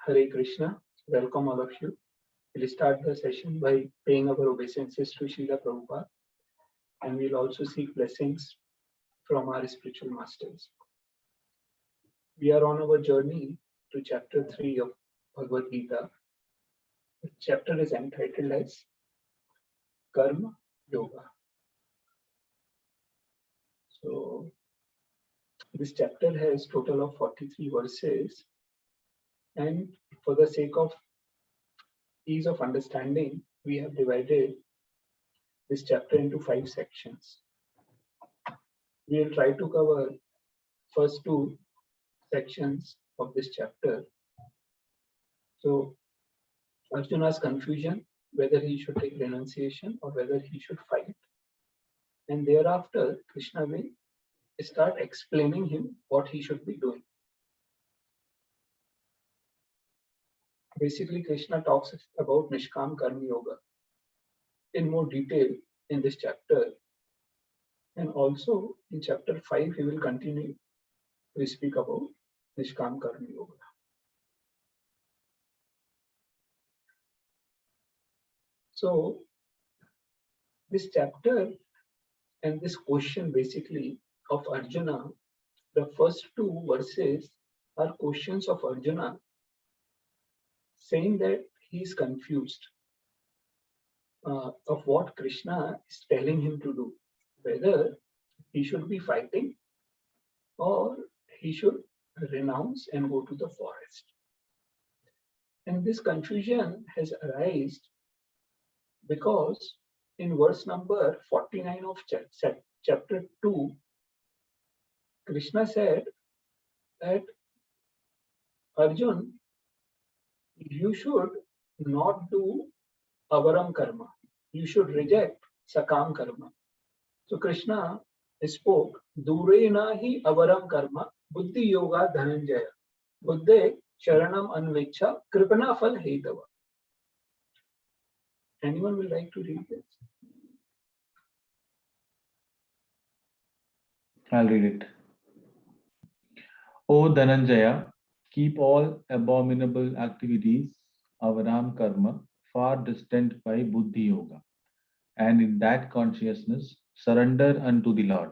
Hare Krishna. Welcome all of you. We'll start the session by paying our obeisances to Srila Prabhupada, and we'll also seek blessings from our spiritual masters. We are on our journey to chapter 3 of Bhagavad Gita. The chapter is entitled as Karma Yoga. So this chapter has total of 43 verses, and for the sake of ease of understanding, we have divided this chapter into 5 sections. We will try to cover first 2 sections of this chapter. So Arjuna's confusion, whether he should take renunciation or whether he should fight. And thereafter, Krishna will start explaining him what he should be doing. Basically, Krishna talks about Nishkam Karma Yoga in more detail in this chapter. And also in chapter 5, he will continue to speak about Nishkam Karma Yoga. So this chapter and this question basically of Arjuna, the first 2 verses are questions of Arjuna saying that he is confused of what Krishna is telling him to do, whether he should be fighting or he should renounce and go to the forest. And this confusion has arisen because in verse number 49 of chapter 2, Krishna said that Arjun, you should not do avaram karma. You should reject sakam karma. So Krishna spoke, Durena hi avaram karma, buddhi yoga dhananjaya, buddhe sharanam anvecha, kripana fal hetava. Anyone will like to read this? I'll read it. O Dhananjaya, keep all abominable activities, avaram karma, far distant by buddhi yoga, and in that consciousness, surrender unto the Lord.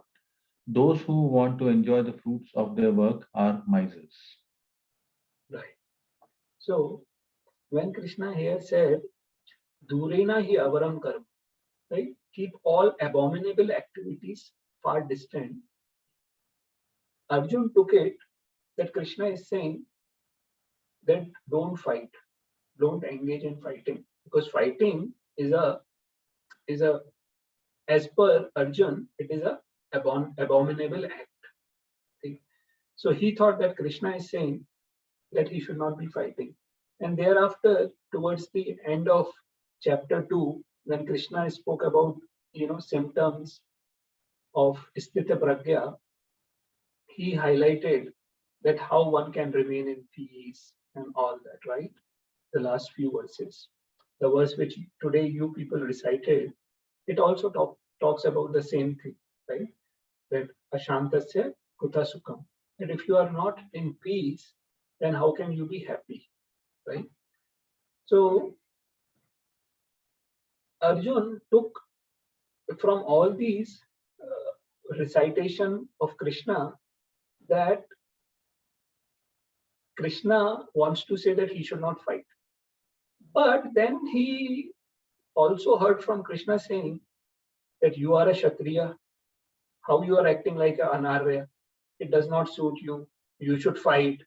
Those who want to enjoy the fruits of their work are misers. Right. So, when Krishna here said, Durena hi avaram karma, right? Keep all abominable activities far distant. Arjun took it that Krishna is saying that don't fight, don't engage in fighting, because fighting is a as per Arjun, it is a abominable act. Okay? So he thought that Krishna is saying that he should not be fighting. And thereafter, towards the end of chapter 2, when Krishna spoke about symptoms of Sthita Pragya, he highlighted that how one can remain in peace and all that, right? The last few verses. The verse which today you people recited, it also talks about the same thing, right? That Ashantasya Kuta Sukham. That if you are not in peace, then how can you be happy, right? So Arjun took from all these recitation of Krishna that Krishna wants to say that he should not fight. But then he also heard from Krishna saying that you are a Kshatriya, how you are acting like an Anarya, it does not suit you, you should fight,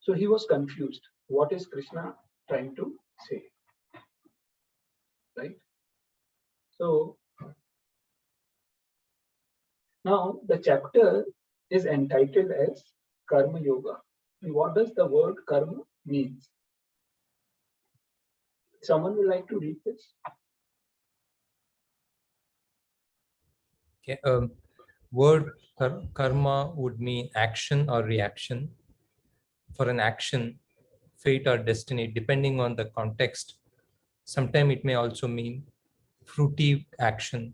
So he was confused. What is Krishna trying to say? Right? So now the chapter is entitled as Karma Yoga. And what does the word karma means? Someone would like to read this? Okay, word karma would mean action or reaction. For an action, fate or destiny, depending on the context. Sometimes it may also mean fruitive action,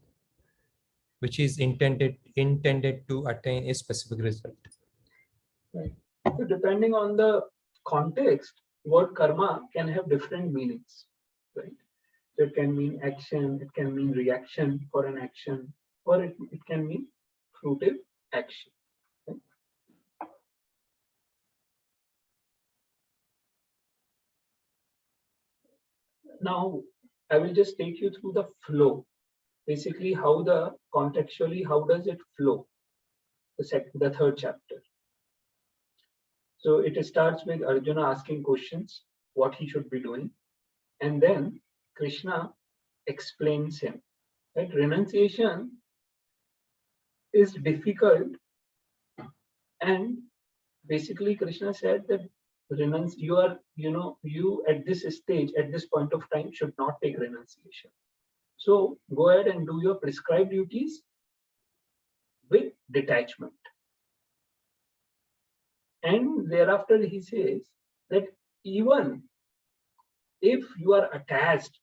which is intended to attain a specific result. Right. So depending on the context, word karma can have different meanings, right? So it can mean action, it can mean reaction for an action, or it can mean fruitive action. Right? Now, I will just take you through the flow. Basically, how the contextually, how does it flow? The third chapter. So it starts with Arjuna asking questions, what he should be doing, and then Krishna explains him. Right? Renunciation is difficult, and basically Krishna said that you at this stage, at this point of time, should not take renunciation. So go ahead and do your prescribed duties with detachment. And thereafter he says that even if you are attached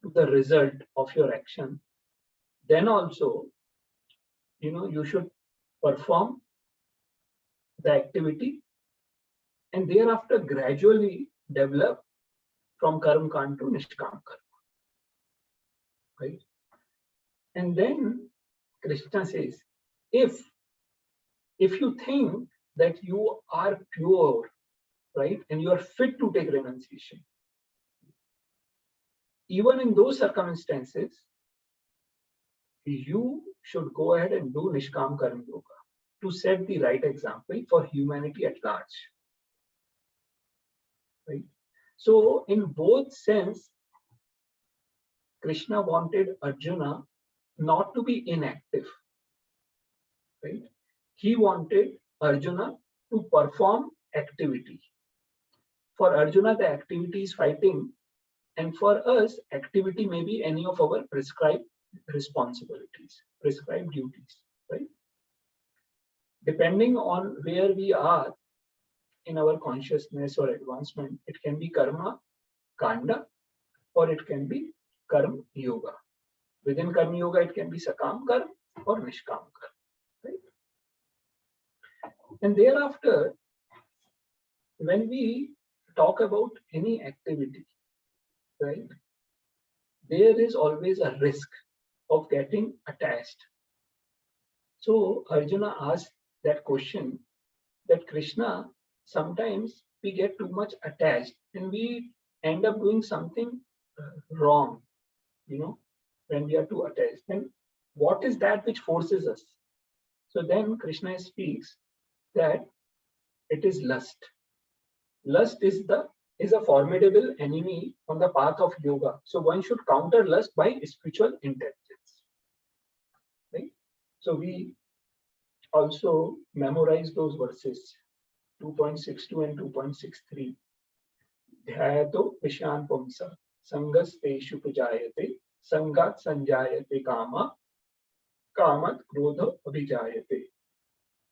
to the result of your action, then also, you should perform the activity and thereafter gradually develop from karma kand to nishkam karma. Right? And then Krishna says, if you think that you are pure, right, and you are fit to take renunciation, even in those circumstances, you should go ahead and do Nishkam Karma Yoga to set the right example for humanity at large. Right? So, in both sense, Krishna wanted Arjuna not to be inactive. Right? He wanted Arjuna to perform activity. For Arjuna, the activity is fighting, and for us, activity may be any of our prescribed responsibilities, prescribed duties, right? Depending on where we are in our consciousness or advancement, it can be karma, kanda, or it can be karma yoga. Within karma yoga, it can be sakam karma or nishkam karma, right? And thereafter, when we talk about any activity, right, there is always a risk of getting attached. So Arjuna asked that question that Krishna, sometimes we get too much attached and we end up doing something wrong, when we are too attached. Then what is that which forces us? So then Krishna speaks that it is lust. Lust is a formidable enemy on the path of yoga. So one should counter lust by spiritual intelligence. Right? So we also memorize those verses 2.62 and 2.63. Dhyayato vishan pumsa sangas teshu pujayate sangat sanjayate kama kamat krodha abhijayate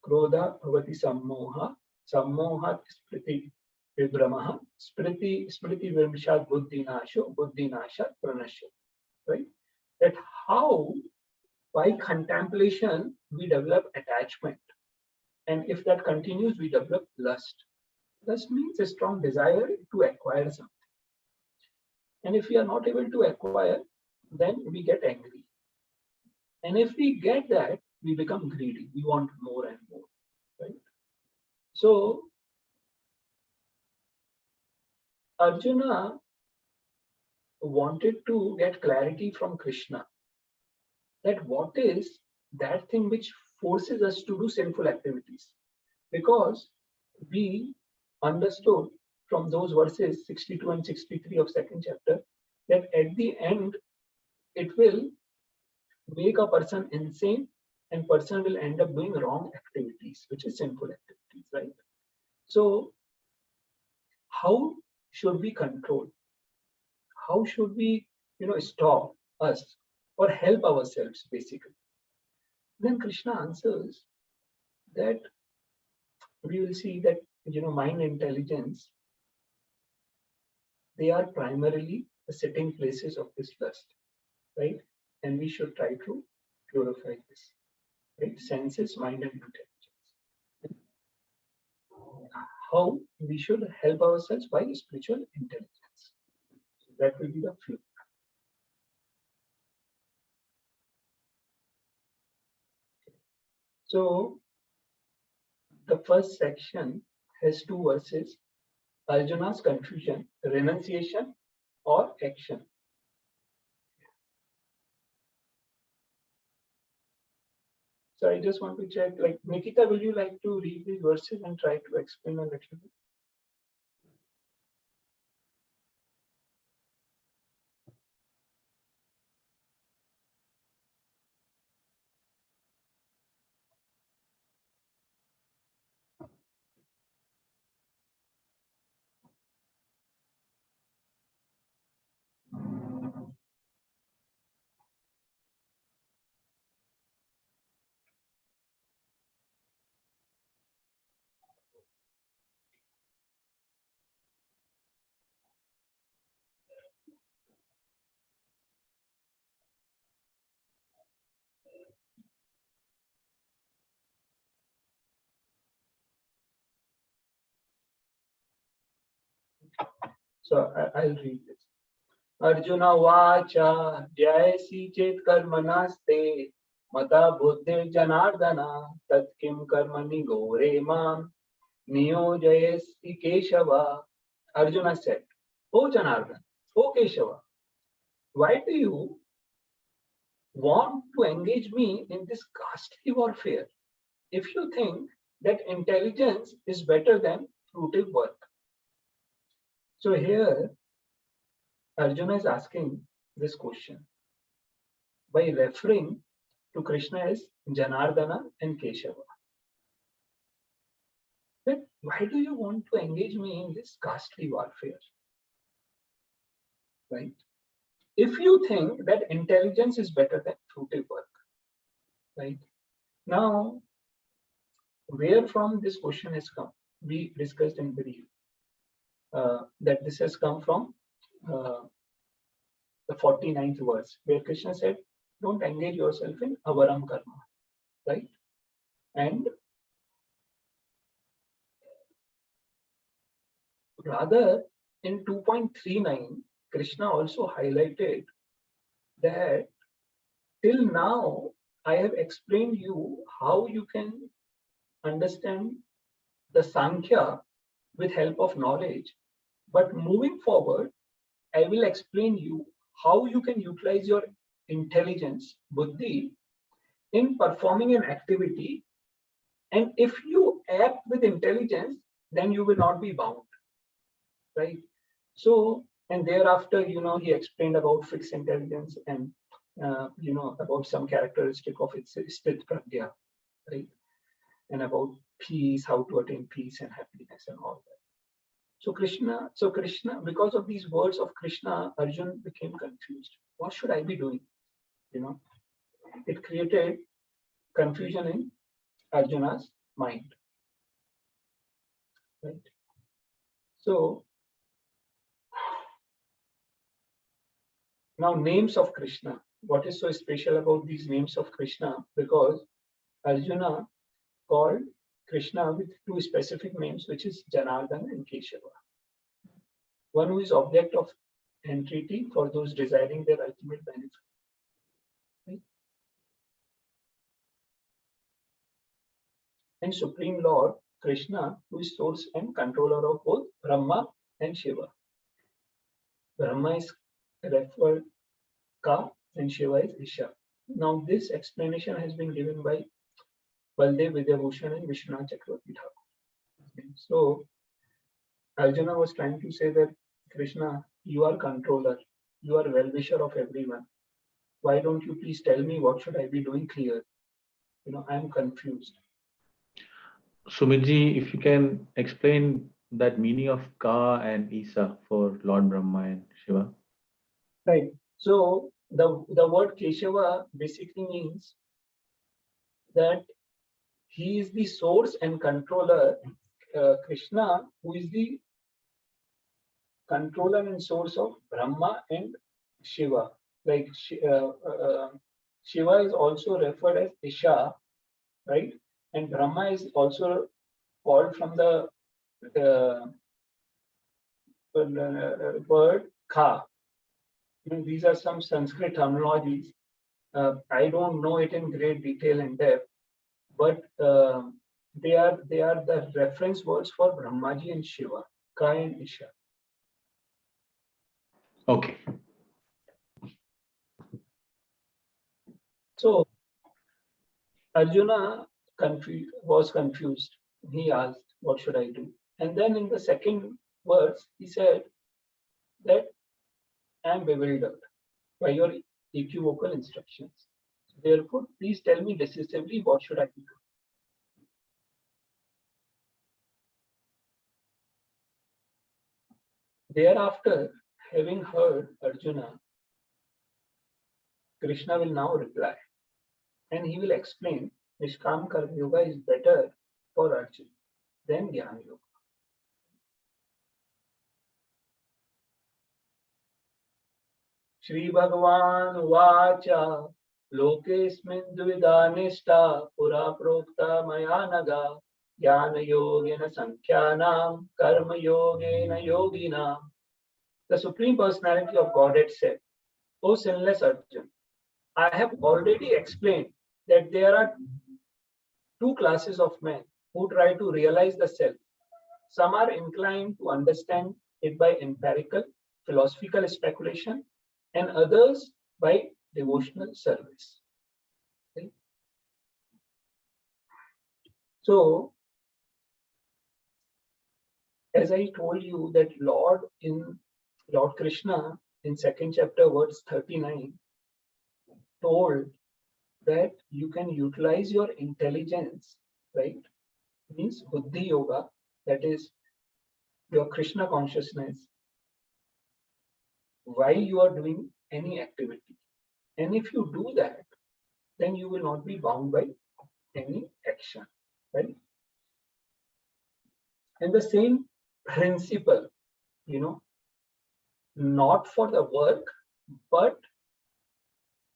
krodha bhavati sammoha sammohat spriti vibramaha spriti vimshat buddhinasho buddhinashat pranasya. Right? That how by contemplation we develop attachment, and if that continues we develop lust. Lust means a strong desire to acquire something, and if we are not able to acquire, then we get angry, and if we get that, we become greedy. We want more and more. Right? So Arjuna wanted to get clarity from Krishna that what is that thing which forces us to do sinful activities, because we understood from those verses 62 and 63 of second chapter that at the end it will make a person insane and person will end up doing wrong activities, which is sinful activities, right? So how should we control? How should we, stop us or help ourselves, basically? Then Krishna answers that we will see that, mind intelligence, they are primarily the sitting places of this lust, right? And we should try to purify this, right? Senses, mind, and intelligence. how we should help ourselves by spiritual intelligence. So that will be the flow. So the first section has two verses: Arjuna's confusion, renunciation or action. So I just want to check, like, Nikita, will you like to read these verses and try to explain a little bit? So I'll read this. Arjuna vacha jayasi chet karmanaste mata buddhi janardana tat kim karmani gore mam niyojayasi keshava. Arjuna said, O Janardana, O Keshava, why do you want to engage me in this ghastly warfare if you think that intelligence is better than fruitive work? So here Arjuna is asking this question by referring to Krishna as Janardana and Keshava. But why do you want to engage me in this ghastly warfare? Right? If you think that intelligence is better than fruitive work, right? Now, where from this question has come? We discussed in brief that this has come from the 49th verse, where Krishna said, don't engage yourself in avaram karma, right? And rather, in 2.39, Krishna also highlighted that till now, I have explained you how you can understand the Sankhya with help of knowledge. But moving forward, I will explain you how you can utilize your intelligence, buddhi, in performing an activity. And if you act with intelligence, then you will not be bound, right? So, and thereafter, he explained about fixed intelligence and, about some characteristic of its sthit pragya, right? And about peace, how to attain peace and happiness and all that. So Krishna, because of these words of Krishna, Arjuna became confused. What should I be doing? It created confusion in Arjuna's mind. Right? So now names of Krishna. What is so special about these names of Krishna? Because Arjuna called Krishna with two specific names, which is Janardana and Keshava. One who is object of entreaty for those desiring their ultimate benefit. Right? And Supreme Lord Krishna, who is source and controller of both Brahma and Shiva. Brahma is referred Ka and Shiva is Isha. Now this explanation has been given by Baldev Vidyabhushan and Vishwanath Chakravarti Thakur. So Arjuna was trying to say that Krishna, you are controller, you are well-wisher of everyone. Why don't you please tell me what should I be doing clear? I am confused. Sumit if you can explain that meaning of Ka and Isa for Lord Brahma and Shiva. Right. So the word Keshava basically means that he is the source and controller. Krishna, who is the controller and source of Brahma and Shiva. Like Shiva is also referred as Isha, right? And Brahma is also called from the word kha. These are some Sanskrit terminologies. I don't know it in great detail and depth, but they are the reference words for Brahmaji and Shiva, Ka and Isha. Okay. So Arjuna was confused. He asked, "What should I do?" And then in the second verse, he said that I am bewildered by your equivocal instructions. Therefore, please tell me decisively what should I do. Thereafter, having heard Arjuna, Krishna will now reply, and he will explain Nishkam Karma Yoga is better for Arjuna than Jnana Yoga. Shri Bhagavan Vacha Lokesmin Dvida Nishta Pura Prokta Maya Naga Jnana Yogena Sankhyanam Karma Yogena Yoginam. The Supreme Personality of Godhead said, O sinless Arjuna, I have already explained that there are two classes of men who try to realize the self. Some are inclined to understand it by empirical, philosophical speculation, and others by devotional service. Okay? So, as I told you that Lord Krishna in second chapter verse 39 told that you can utilize your intelligence, right? Means Buddhi Yoga, that is your Krishna consciousness, while you are doing any activity. And if you do that, then you will not be bound by any action, right? And the same principle, not for the work, but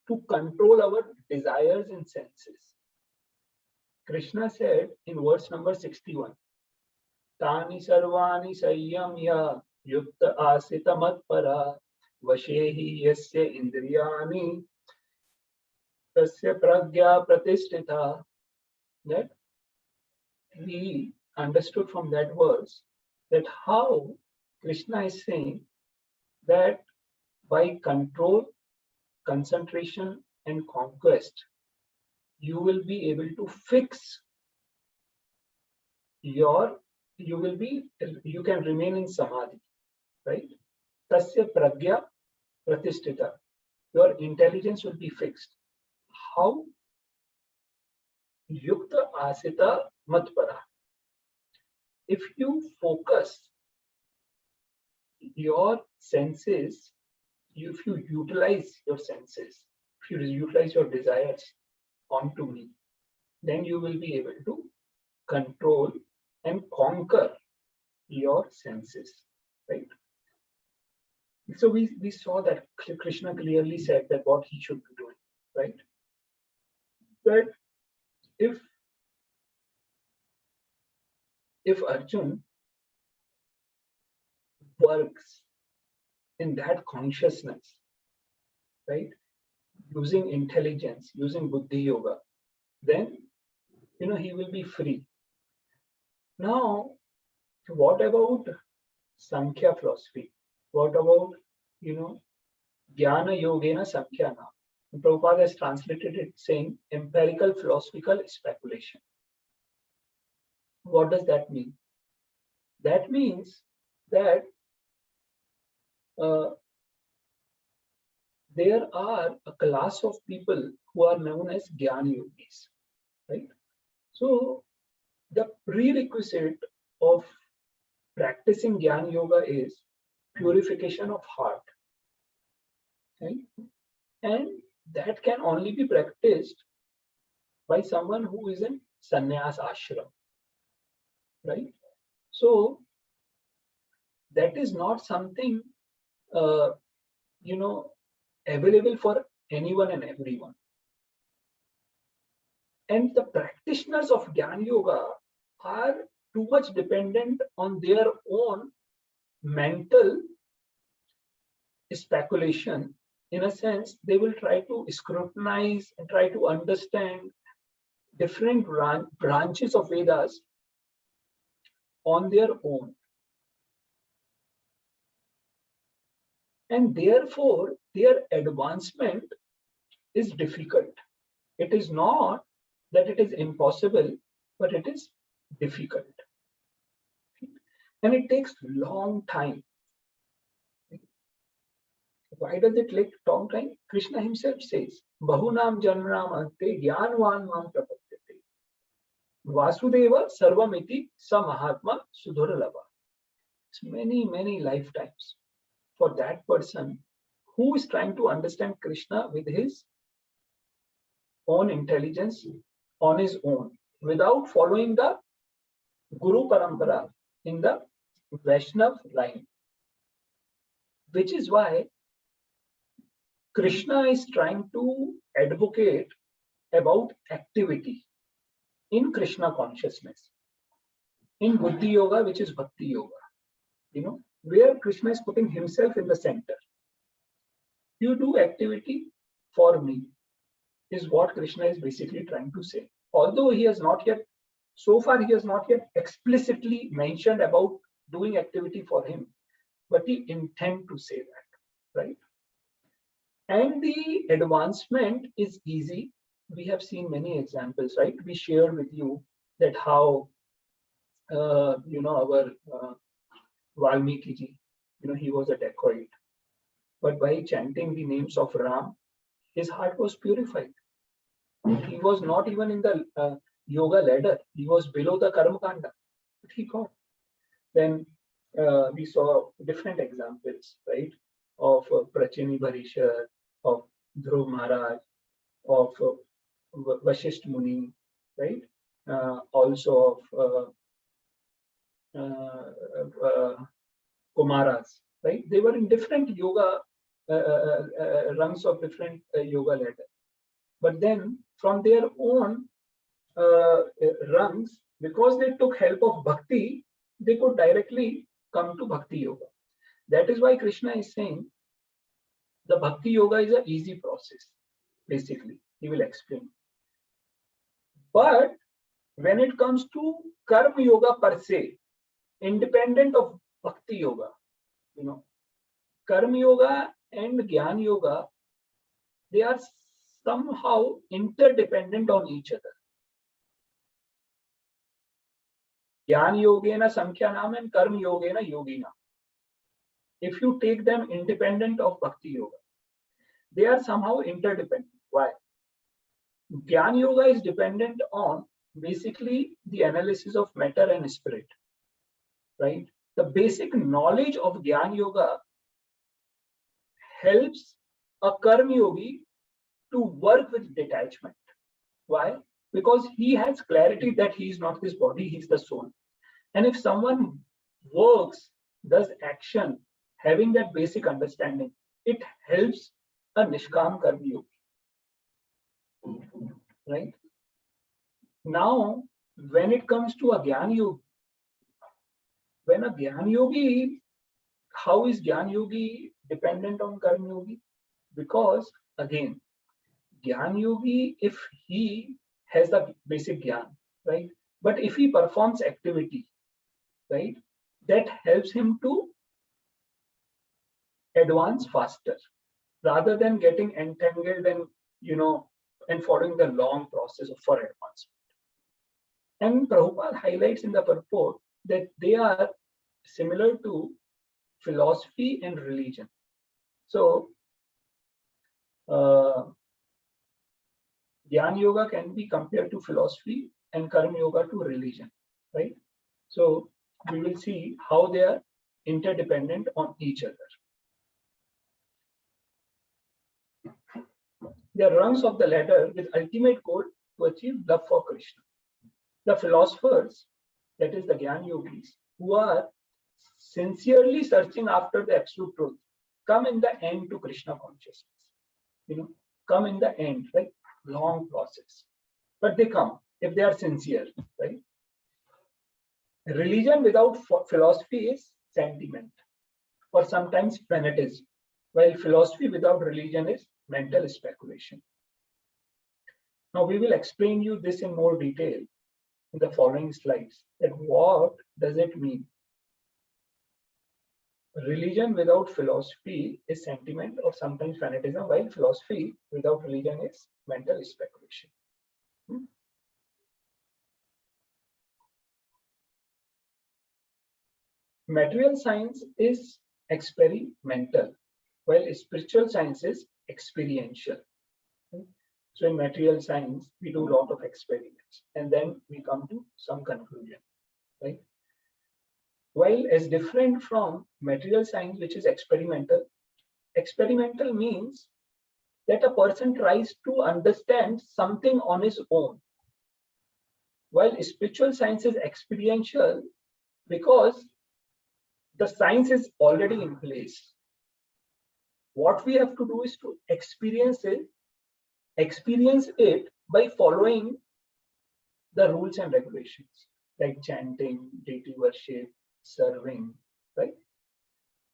to control our desires and senses. Krishna said in verse number 61, Tani sarvani sayyamya yukta asita matpara vashehi yasya indriyani tasya pragya pratishtita. That we understood from that verse that how Krishna is saying that by control, concentration, and conquest, you will be able to fix you can remain in samadhi, right? Tasya pragya pratishtita. Your intelligence will be fixed. How? Yukta asita matpara. If you focus your senses, if you utilize your senses, if you utilize your desires onto me, then you will be able to control and conquer your senses, right? So we saw that Krishna clearly said that what he should be doing, right? That if Arjun works in that consciousness, right, using intelligence, using Buddhi Yoga, then he will be free. Now, what about Sankhya philosophy? What about Jnana Yogena Sankhyana? Prabhupada has translated it saying empirical philosophical speculation. What does that mean? That means that there are a class of people who are known as Jnana Yogis, right? So the prerequisite of practicing Jnana Yoga is purification of heart, right? And that can only be practiced by someone who is in sannyas ashram, right? So that is not something available for anyone and everyone. And the practitioners of Jnana Yoga are too much dependent on their own mental speculation. In a sense, they will try to scrutinize and try to understand different branches of Vedas on their own. And therefore, their advancement is difficult. It is not that it is impossible, but it is difficult. And it takes long time. Why does it take long time? Krishna himself says, Bahunam Janmanam Ante Jnanvan Mam Prapadyate. Vasudeva Sarvamiti Sa Mahatma Sudharalava. It's many lifetimes for that person who is trying to understand Krishna with his own intelligence, on his own, without following the Guru Parampara in the Vaishnav line. Which is why Krishna is trying to advocate about activity in Krishna consciousness, in Buddhi Yoga, which is Bhakti Yoga, where Krishna is putting himself in the center. You do activity for me, is what Krishna is basically trying to say. Although he has not yet, so far he has not yet explicitly mentioned about doing activity for him, but he intends to say that, right? And the advancement is easy. We have seen many examples, right? We shared with you that how, our Valmiki ji, he was a dacoit. But by chanting the names of Ram, his heart was purified. He was not even in the yoga ladder. He was below the Karma Kanda. But he got. Then we saw different examples, right? Of Prachini Bharishar, of Dhruv Maharaj, of Vashisht Muni, right? Also of Kumaras, right? They were in different yoga rungs of different yoga ladder. But then from their own rungs, because they took help of bhakti, they could directly come to bhakti yoga. That is why Krishna is saying the bhakti yoga is an easy process, basically. He will explain. But when it comes to karma yoga per se, independent of bhakti yoga, karma yoga and jnana yoga, they are somehow interdependent on each other. Jnana yogena sankhyanam and karma yogena yogina. If you take them independent of bhakti yoga, they are somehow interdependent. Why? Jnana yoga is dependent on basically the analysis of matter and spirit, right? The basic knowledge of Jnana yoga helps a karma yogi to work with detachment. Why? Because he has clarity that he is not this body, he is the soul. And if someone works, does action, having that basic understanding, it helps a Nishkam Karma Yogi. Right? Now, when it comes to a Jnana Yogi, when a Jnana Yogi, how is Jnana Yogi dependent on Karma Yogi? Because again, Jnana Yogi, if he has the basic Jnana, right? But if he performs activity, right, that helps him to advance faster rather than getting entangled and, and following the long process for advancement. And Prabhupada highlights in the purport that they are similar to philosophy and religion. So, Jnana Yoga can be compared to philosophy and Karma Yoga to religion, right? So, we will see how they are interdependent on each other. They are rungs of the ladder with ultimate goal to achieve love for Krishna. The philosophers, that is the Jnana Yogis, who are sincerely searching after the absolute truth, come in the end to Krishna consciousness. Come in the end, right? Long process. But they come if they are sincere, right? Religion without philosophy is sentiment or sometimes fanatism, while philosophy without religion is mental speculation. Now we will explain you this in more detail in the following slides, that what does it mean? Religion without philosophy is sentiment or sometimes fanatism, while philosophy without religion is mental speculation. Material science is experimental, while spiritual science is experiential. So in material science, we do a lot of experiments and then we come to some conclusion, right? While as different from material science, which is experimental, experimental means that a person tries to understand something on his own, while spiritual science is experiential because the science is already in place. What we have to do is to experience it by following the rules and regulations, like chanting, deity worship, serving, right?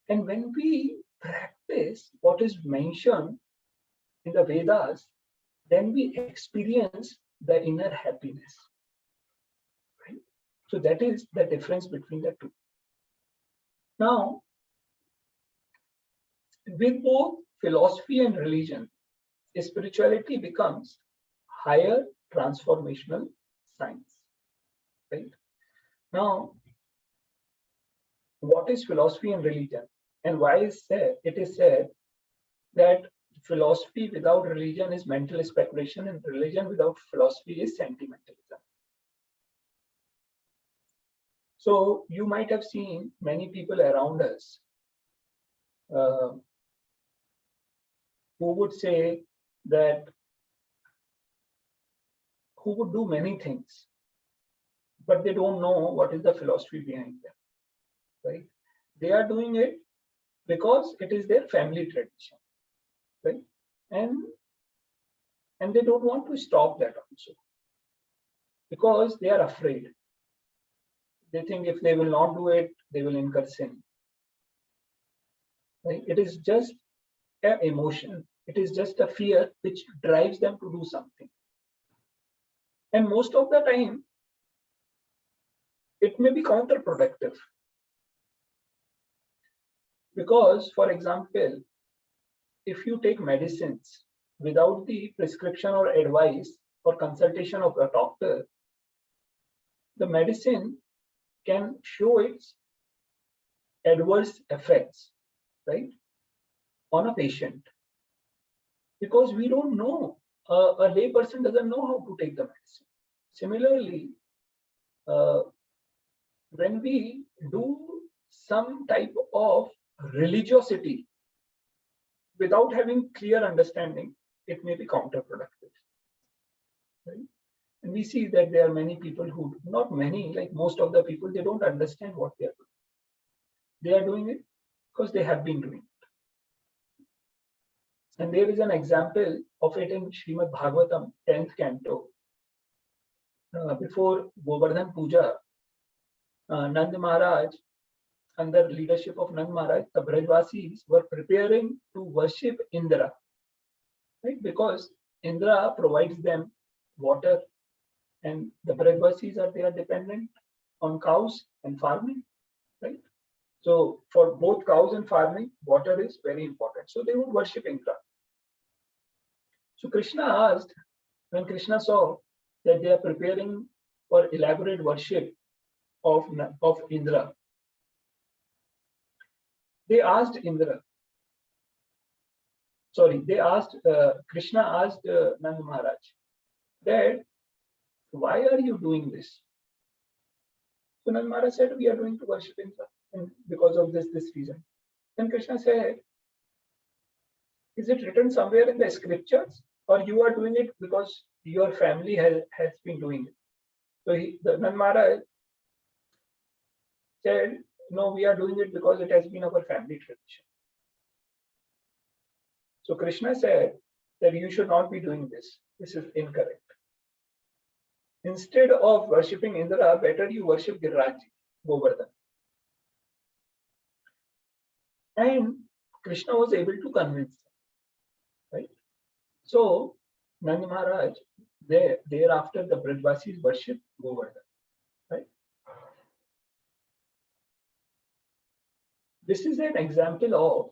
And when we practice what is mentioned in the Vedas, then we experience the inner happiness, right? So that is the difference between the two. Now, with both philosophy and religion, spirituality becomes higher transformational science, right? Now, what is philosophy and religion, and why is it is said that philosophy without religion is mental speculation and religion without philosophy is sentimentalism? So you might have seen many people around us who would say that, who would do many things, but they don't know what is the philosophy behind them, right? They are doing it because it is their family tradition, right? And they don't want to stop that also because they are afraid. They think if they will not do it, they will incur sin, right? It is just an emotion. It is just a fear which drives them to do something. And most of the time, it may be counterproductive. Because, for example, if you take medicines without the prescription or advice or consultation of a doctor, the medicine can show its adverse effects, right, on a patient. Because we don't know, a lay person doesn't know how to take the medicine. Similarly, when we do some type of religiosity without having clear understanding, it may be counterproductive, right? And we see that there are many people who, not many, like most of the people, they don't understand what they are doing. They are doing it because they have been doing it. And there is an example of it in Srimad Bhagavatam, 10th canto. Before Govardhan Puja, Nand Maharaj, under leadership of Nand Maharaj, the Brajvasis were preparing to worship Indra, right? Because Indra provides them water, and the Brajvasis they are dependent on cows and farming, right? So for both cows and farming, water is very important. So they would worship Indra. So Krishna asked, when Krishna saw that they are preparing for elaborate worship of Indra, they asked Krishna asked Nand Maharaj that, why are you doing this? So Nand Maharaj said, we are doing to worship Indra, and because of this reason. Then Krishna said, is it written somewhere in the scriptures, or you are doing it because your family has been doing it? So Nand Maharaj said, no, we are doing it because it has been our family tradition. So Krishna said that you should not be doing this. This is incorrect. Instead of worshipping Indra, better you worship Girirajji. Govardhan. And Krishna was able to convince them, right? So Nand Maharaj, thereafter the Brajvasis worship Govardhan, right? This is an example of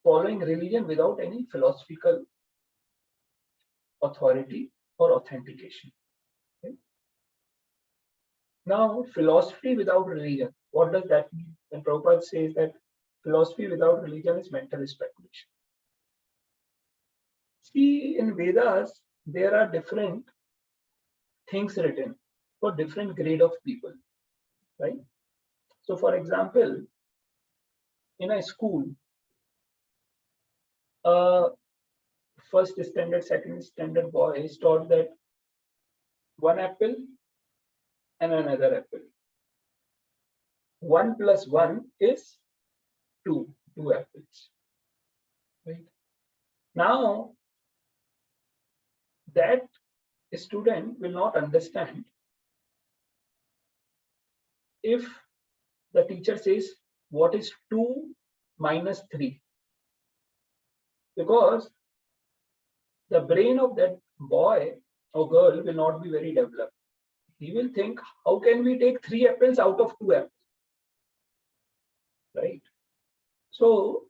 following religion without any philosophical authority or authentication. Okay? Now, philosophy without religion, what does that mean? When Prabhupada says that philosophy without religion is mental speculation. See, in Vedas, there are different things written for different grade of people, right? So, for example, in a school, first standard, second standard boy is taught that one apple and another apple. 1 plus 1 is 2 apples. Right? Now, that student will not understand if the teacher says, what is 2 minus 3? Because the brain of that boy or girl will not be very developed. He will think, how can we take 3 apples out of 2 apples? Right? So,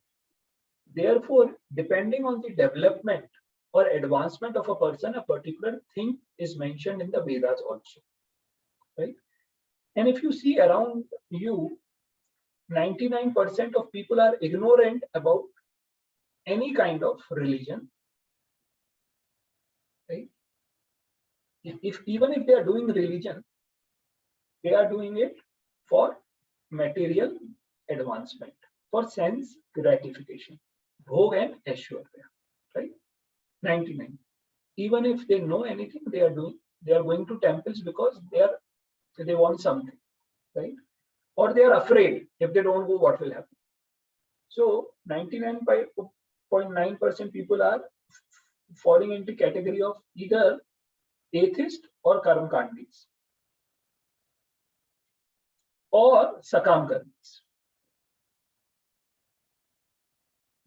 therefore, depending on the development or advancement of a person, a particular thing is mentioned in the Vedas also. Right? And if you see around you, 99% of people are ignorant about any kind of religion. Right? Even if they are doing religion, they are doing it for material advancement, for sense gratification, bhog and aishwarya, right? 99. Even if they know anything, they are going to temples because they want something, right? Or they are afraid if they don't go, what will happen? So 99.9% people are falling into category of either atheist or karmakandis or sakam karmis.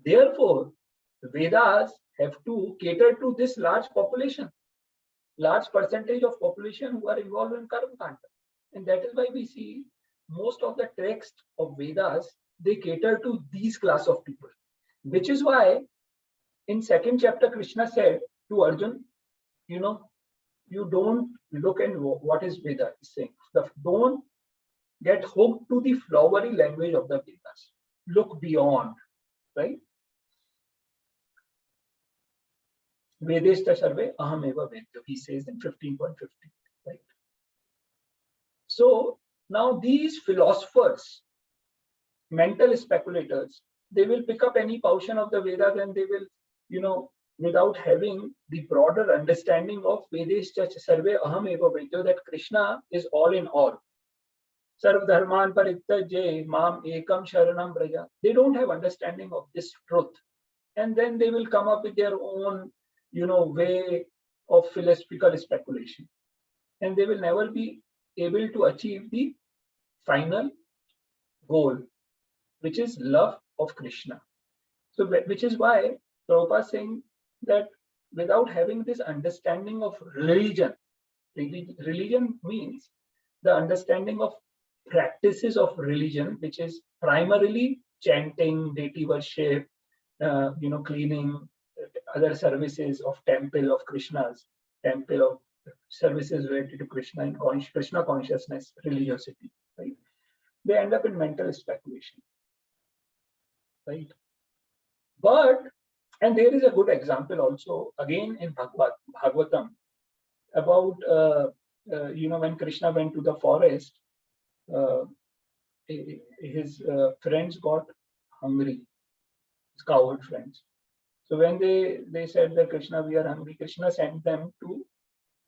Therefore, Vedas have to cater to this large population, large percentage of population who are involved in karma kanda. And that is why we see most of the text of Vedas, they cater to these class of people. Which is why in second chapter, Krishna said to Arjun, you don't look at what is Veda is saying. Don't get hooked to the flowery language of the Vedas. Look beyond, right? Vedeshta sarve aham eva vedya, he says in 15.15, right? So now these philosophers, mental speculators, they will pick up any portion of the Vedas and they will, without having the broader understanding of Vedeshta sarve aham eva vedya, that Krishna is all in all. Sarv dharman parityaje mam ekam sharanam braja. They don't have understanding of this truth. And then they will come up with their own way of philosophical speculation, and they will never be able to achieve the final goal, which is love of Krishna. So, which is why Prabhupada is saying that without having this understanding of religion means the understanding of practices of religion, which is primarily chanting, deity worship, cleaning, other services of temple of Krishna's, temple of services related to Krishna and Krishna consciousness, religiosity, right? They end up in mental speculation, right? And there is a good example also, again in Bhagavatam, about, when Krishna went to the forest, his friends got hungry, his cowherd friends. So when they said that Krishna, we are hungry, Krishna sent them to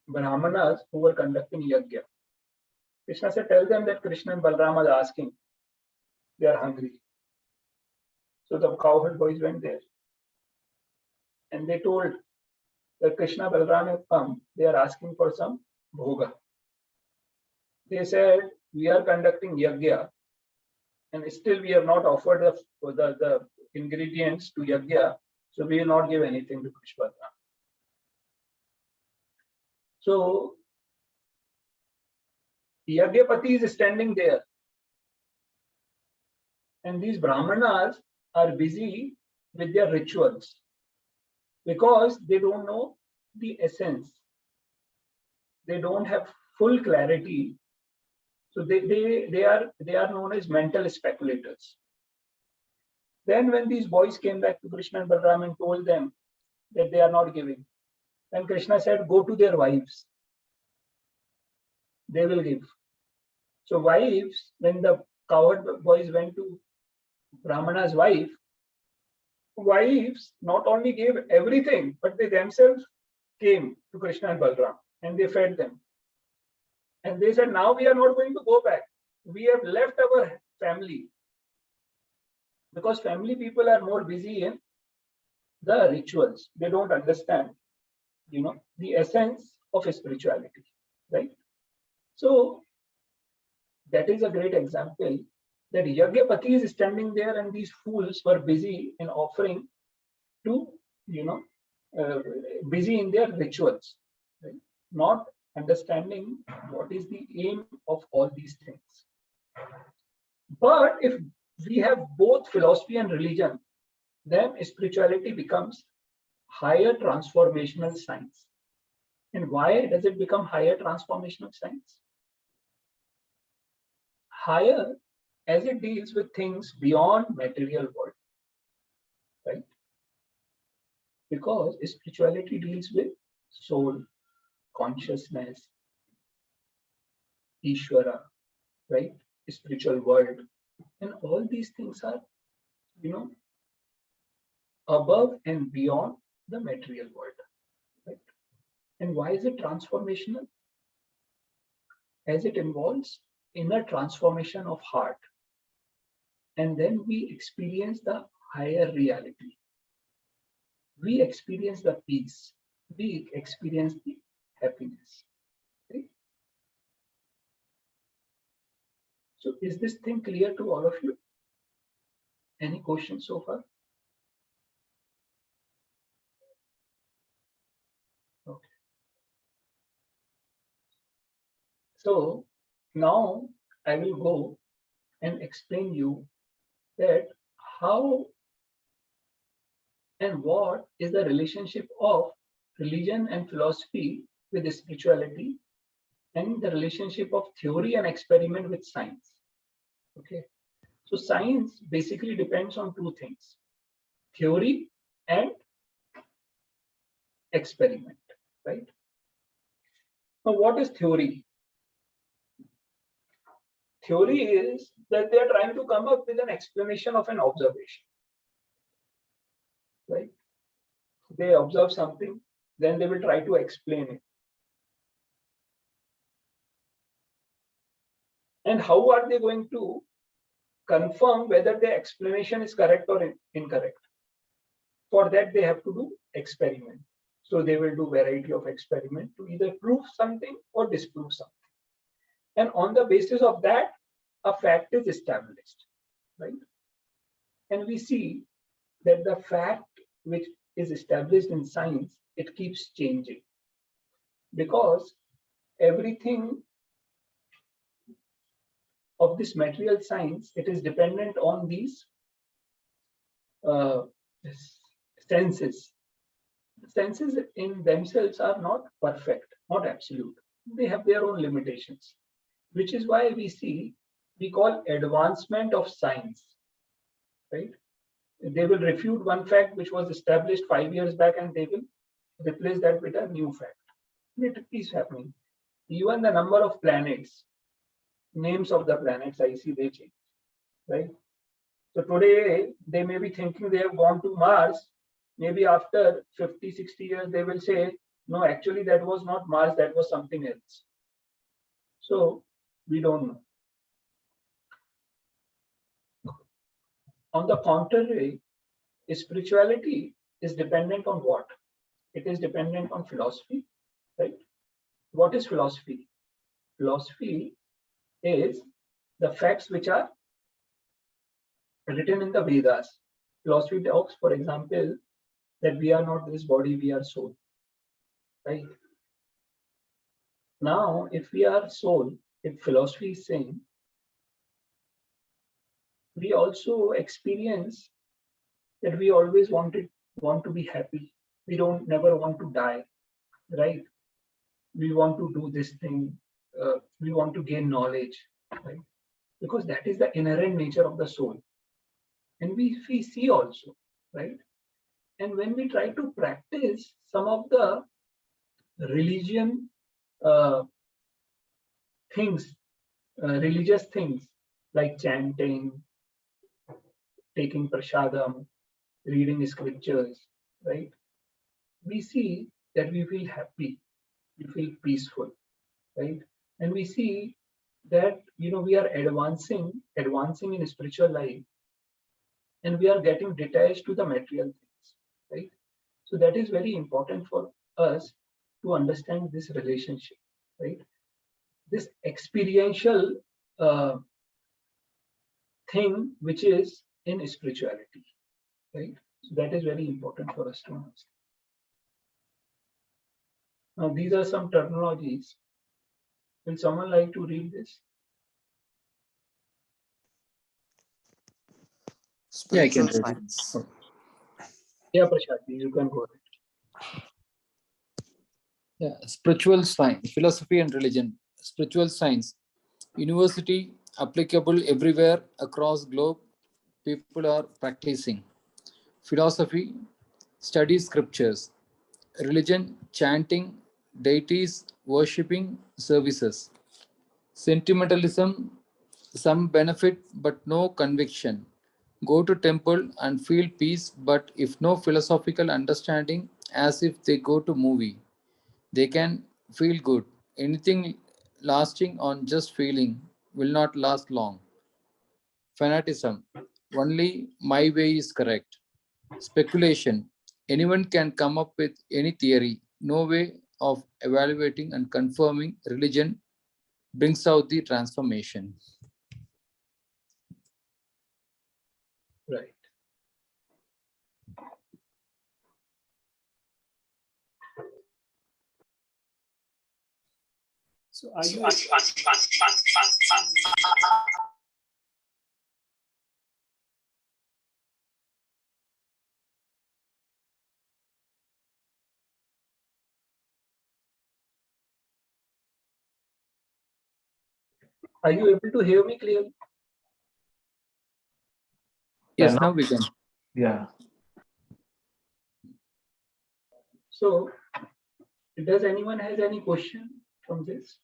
Brahmanas who were conducting yajna. Krishna said, tell them that Krishna and Balrama are asking, they are hungry. So the cowherd boys went there and they told that Krishna Balrama have come, they are asking for some bhoga. They said we are conducting yajna, and still we have not offered the ingredients to yajna, so we will not give anything to Krishna. So Yagyapati is standing there, and these Brahmanas are busy with their rituals because they don't know the essence. They don't have full clarity. So they are known as mental speculators. Then when these boys came back to Krishna and Balaram and told them that they are not giving, then Krishna said, go to their wives. They will give. So wives, when the coward boys went to Brahmana's wife, wives not only gave everything, but they themselves came to Krishna and Balaram and they fed them. And they said, now we are not going to go back. We have left our family. Because family people are more busy in the rituals. They don't understand, the essence of spirituality, right? So that is a great example that Yagyapati is standing there and these fools were busy in offering to, busy in their rituals, right? Not understanding what is the aim of all these things. But if we have both philosophy and religion, then spirituality becomes higher transformational science. And why does it become higher transformational science? Higher as it deals with things beyond material world, right? Because spirituality deals with soul, consciousness, Ishvara, right? Spiritual world. And all these things are, above and beyond the material world, right? And why is it transformational? As it involves inner transformation of heart. And then we experience the higher reality. We experience the peace. We experience the happiness. Okay? So is this thing clear to all of you? Any questions so far? Okay. So now I will go and explain you that how and what is the relationship of religion and philosophy with spirituality and the relationship of theory and experiment with science. Okay. So science basically depends on two things, theory and experiment, right? Now what is theory? Theory is that they are trying to come up with an explanation of an observation, right? They observe something, then they will try to explain it. And how are they going to confirm whether the explanation is correct or incorrect? For that, they have to do experiment. So they will do variety of experiment to either prove something or disprove something. And on the basis of that, a fact is established, right? And we see that the fact which is established in science, it keeps changing because everything of this material science, it is dependent on these senses. The senses in themselves are not perfect, not absolute. They have their own limitations, which is why we call advancement of science, right? They will refute one fact which was established 5 years back and they will replace that with a new fact. It is happening. Even the number of planets, names of the planets, I see they change, right? So today they may be thinking they have gone to Mars. Maybe after 50, 60 years, they will say, no, actually that was not Mars, that was something else. So we don't know. On the contrary, spirituality is dependent on what? It is dependent on philosophy, right? What is philosophy? Philosophy is the facts which are written in the Vedas. Philosophy talks, for example, that we are not this body, we are soul. Right? Now, if we are soul, if philosophy is saying, we also experience that we always want to be happy. We don't never want to die, right? We want to do this thing. We want to gain knowledge, right? Because that is the inherent nature of the soul. And we see also, right? And when we try to practice some of the religion things, religious things like chanting, taking prasadam, reading scriptures, right? We see that we feel happy, we feel peaceful, right? And we see that we are advancing in spiritual life, and we are getting detached to the material things, right? So that is very important for us to understand this relationship, right? This experiential thing which is in spirituality, right? So that is very important for us to understand. Now, these are some terminologies. Will someone like to read this? Yeah, I can Spiritual read it. science. Yeah, Prashad, you can go ahead. Yeah, spiritual science, philosophy and religion. Spiritual science, university applicable everywhere across globe. People are practicing. Philosophy, study scriptures. Religion, chanting, deities, worshipping, services. Sentimentalism, some benefit but no conviction. Go to temple and feel peace, but if no philosophical understanding, as if they go to movie. They can feel good. Anything lasting on just feeling will not last long. Fanatism. Only my way is correct. Speculation. Anyone can come up with any theory. No way of evaluating and confirming. Religion brings out the transformation. Right. So are you able to hear me clearly? Yes, Yeah, now we can. Yeah. So does anyone has any question from this?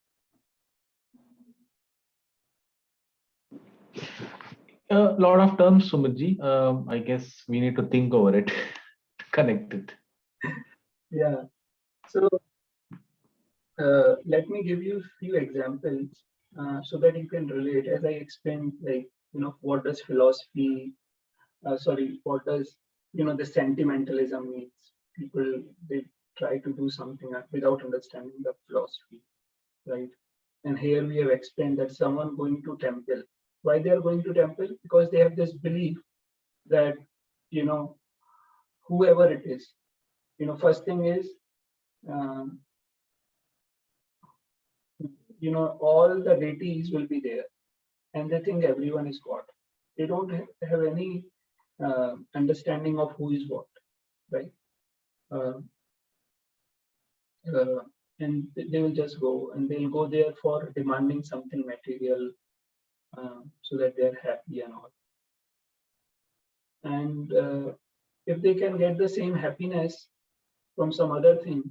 A lot of terms, Sumitji. I guess we need to think over it, connect it. Yeah. So let me give you a few examples so that you can relate. As I explained, like what does philosophy? What does the sentimentalism means? People, they try to do something without understanding the philosophy, right? And here we have explained that someone going to temple, why they are going to temple? Because they have this belief that whoever it is, first thing is um, all the deities will be there, and they think everyone is God. They don't have any understanding of who is what, right? Uh, uh, and they will just go, and they'll go there for demanding something material, so that they are happy and all. And if they can get the same happiness from some other thing,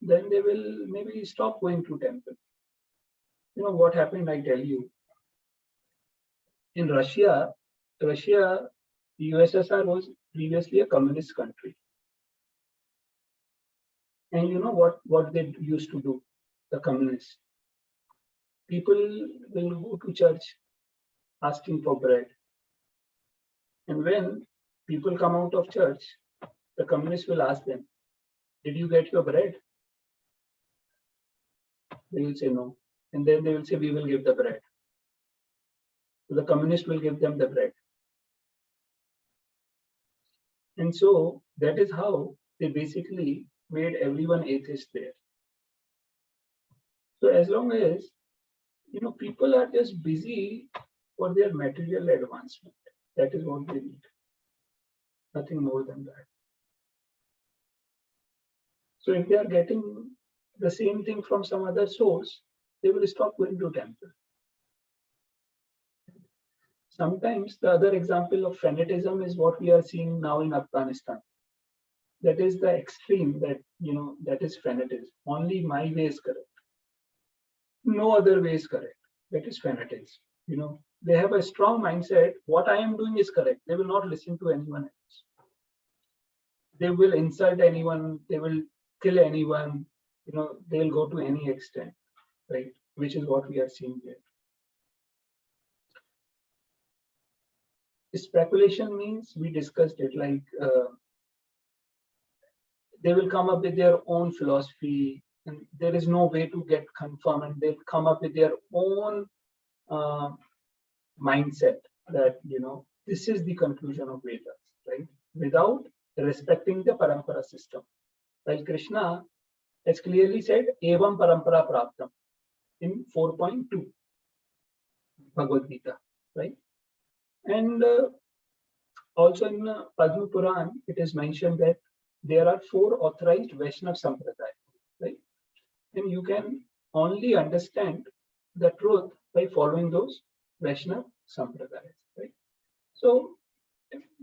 then they will maybe stop going to temple. What happened, I tell you. In Russia, the USSR was previously a communist country. And you know what they used to do, the communists? People will go to church asking for bread. And when people come out of church, the communists will ask them, did you get your bread? They will say no. And then they will say, we will give the bread. So the communist will give them the bread. And so that is how they basically made everyone atheist there. So as long as people are just busy for their material advancement, that is what they need. Nothing more than that. So if they are getting the same thing from some other source, they will stop going to temple. Sometimes the other example of fanatism is what we are seeing now in Afghanistan. That is the extreme that, that is fanatism. Only my way is correct. No other way is correct. That is fanatism. They have a strong mindset. What I am doing is correct. They will not listen to anyone else. They will insult anyone. They will kill anyone. They will go to any extent, right? Which is what we are seeing here. Speculation means, we discussed it, like they will come up with their own philosophy, and there is no way to get confirmed, and they'll come up with their own mindset that this is the conclusion of Vedas, right? Without respecting the parampara system. While Krishna has clearly said evam parampara praptam in 4.2 Bhagavad Gita, right? And also in Padma Puran, it is mentioned that there are 4 authorized Vaishnava Sampradaya, right? And you can only understand the truth by following those Vaishnava Sampradayas, right? So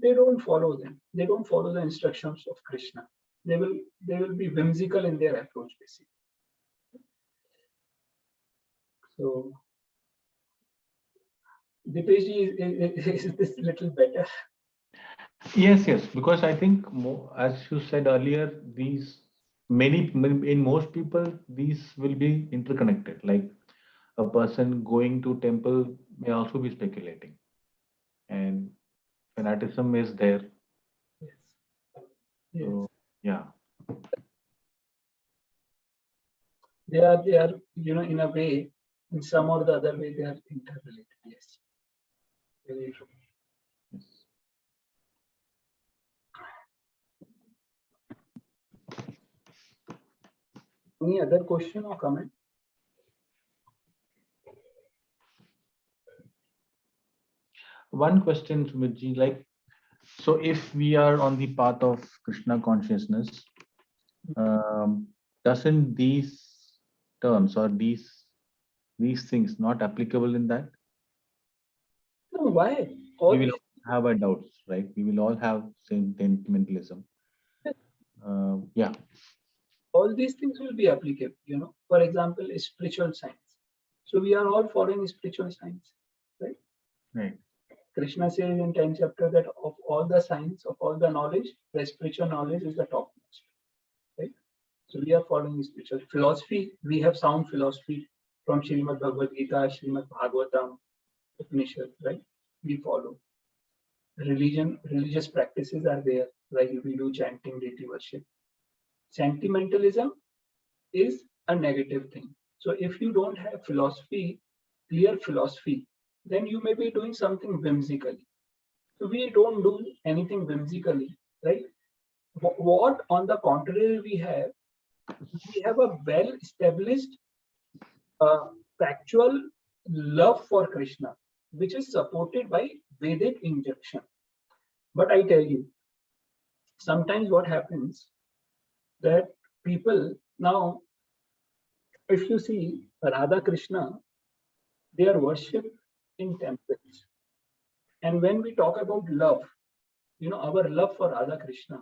they don't follow them. They don't follow the instructions of Krishna. They will be whimsical in their approach, basically. So Dipesh, is this little better? Yes, because I think, as you said earlier, in most people, these will be interconnected. Like a person going to temple may also be speculating, and fanaticism is there. Yes. So, yeah. They are, in a way, in some or the other way, they are interrelated. Yes. Very true. Yes. Any other question or comment? One question, Sumitji, like, so if we are on the path of Krishna consciousness, doesn't these terms or these things not applicable in that? No, why? We will have our doubts, right? We will all have sentimentalism. Yeah. All these things will be applicable. For example, spiritual science. So we are all following spiritual science, right? Right. Krishna says in 10th chapter that of all the science, of all the knowledge, the spiritual knowledge is the topmost, right? So we are following spiritual philosophy. We have sound philosophy from Srimad Bhagavad Gita, Srimad Bhagavatam, Upanishad, right? We follow. Religious practices are there, like we do chanting, deity worship. Sentimentalism is a negative thing. So if you don't have philosophy, clear philosophy, then you may be doing something whimsically. So we don't do anything whimsically, right? What on the contrary we have a well-established factual love for Krishna, which is supported by Vedic injunction. But I tell you, sometimes what happens that people now, if you see Radha Krishna, they are worshipped in temples. And when we talk about love, our love for Radha Krishna,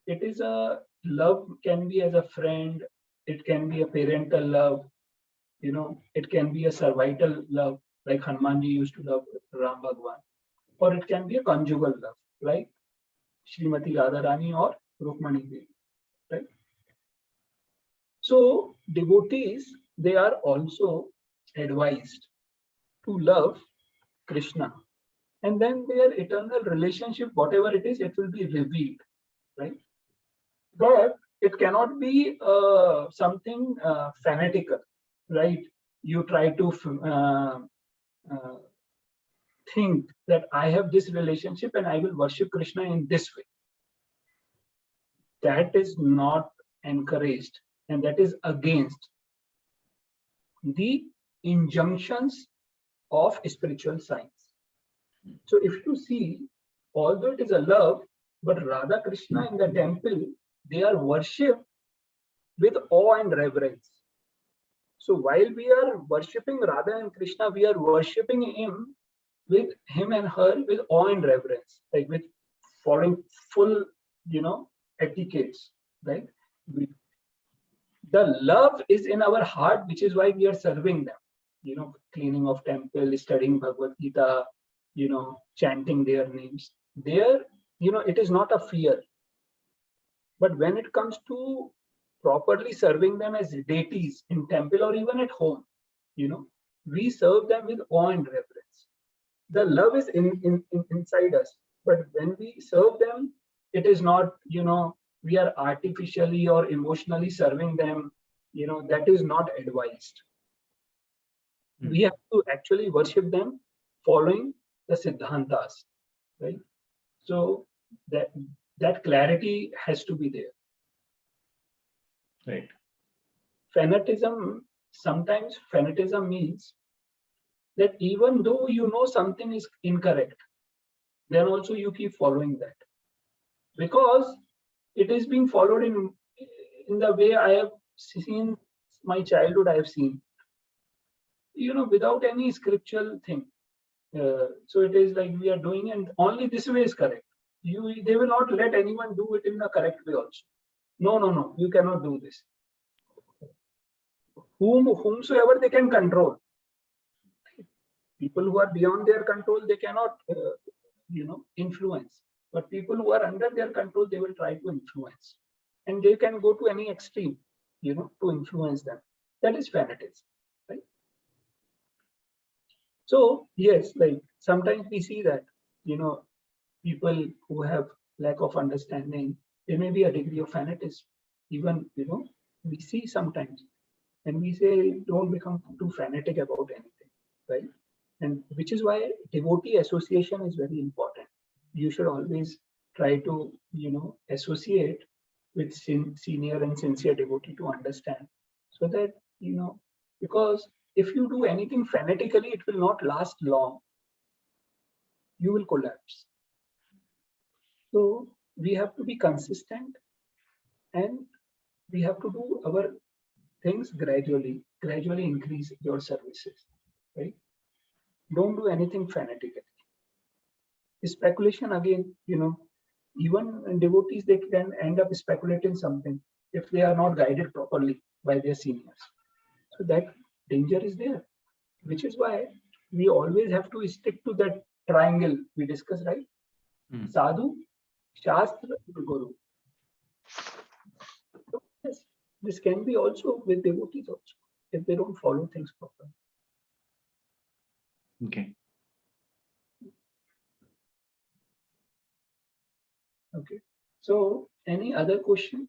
it is a love, can be as a friend, it can be a parental love, it can be a servile love, like Hanumanji used to love Ram Bhagwan, or it can be a conjugal love, like Srimati Radharani or Rukmani Devi, right? So devotees, they are also advised to love Krishna, and then their eternal relationship, whatever it is, it will be revealed, right? But it cannot be something fanatical, right? You try to think that I have this relationship and I will worship Krishna in this way. That is not encouraged, and that is against the injunctions of spiritual science. So if you see, although it is a love, but Radha Krishna in the temple, they are worshipped with awe and reverence. So while we are worshipping Radha and Krishna, we are worshipping him and her with awe and reverence, like with following full, etiquettes, right? The love is in our heart, which is why we are serving them. Cleaning of temple, studying Bhagavad Gita, chanting their names. There, it is not a fear. But when it comes to properly serving them as deities in temple or even at home, we serve them with awe and reverence. The love is inside us, but when we serve them, it is not, we are artificially or emotionally serving them. That is not advised. We have to actually worship them following the Siddhantas, right? So that clarity has to be there. Right. Sometimes fanatism means that even though something is incorrect, then also you keep following that. Because it is being followed in the way I have seen my childhood, I have seen, without any scriptural thing. So it is like we are doing, and only this way is correct. They will not let anyone do it in the correct way also. No, you cannot do this. Whomsoever they can control. People who are beyond their control, they cannot, influence. But people who are under their control, they will try to influence. And they can go to any extreme, to influence them. That is fanatism, right? So, yes, like sometimes we see that, people who have lack of understanding, there may be a degree of fanatism. Even, we see sometimes. And we say, don't become too fanatic about anything, right? And which is why devotee association is very important. You should always try to, associate with senior and sincere devotee to understand. So that, because if you do anything fanatically, it will not last long. You will collapse. So we have to be consistent, and we have to do our things gradually increase your services, right? Don't do anything fanatically. Speculation again, even devotees, they can end up speculating something if they are not guided properly by their seniors. So that danger is there, which is why we always have to stick to that triangle we discussed, right? Sadhu, Shastra, Guru. So, yes, this can be also with devotees also, if they don't follow things properly. Okay. Okay. So, any other question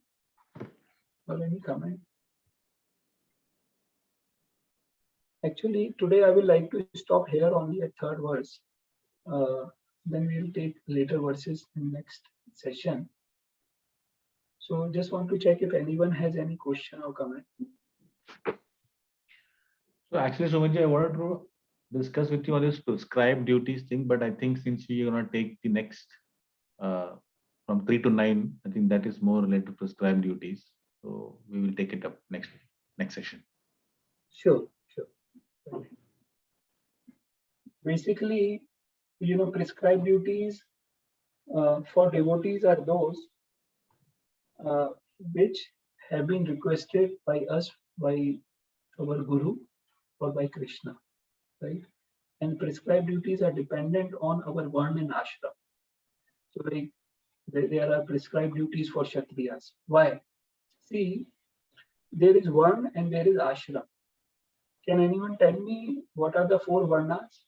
or any comment? Actually, today I will like to stop here only at third verse. Then we will take later verses in next session. So, just want to check if anyone has any question or comment. So actually, Sumanji, I wanted to discuss with you on this prescribed duties thing, but I think since we are going to take the next from 3 to 9, I think that is more related to prescribed duties. So we will take it up next session. Sure. Basically, prescribed duties for devotees are those which have been requested by us, by our Guru or by Krishna, right? And prescribed duties are dependent on our varna and ashram. So like there are prescribed duties for Kshatriyas. Why? See, there is varna and there is ashram. Can anyone tell me what are the 4 varnas?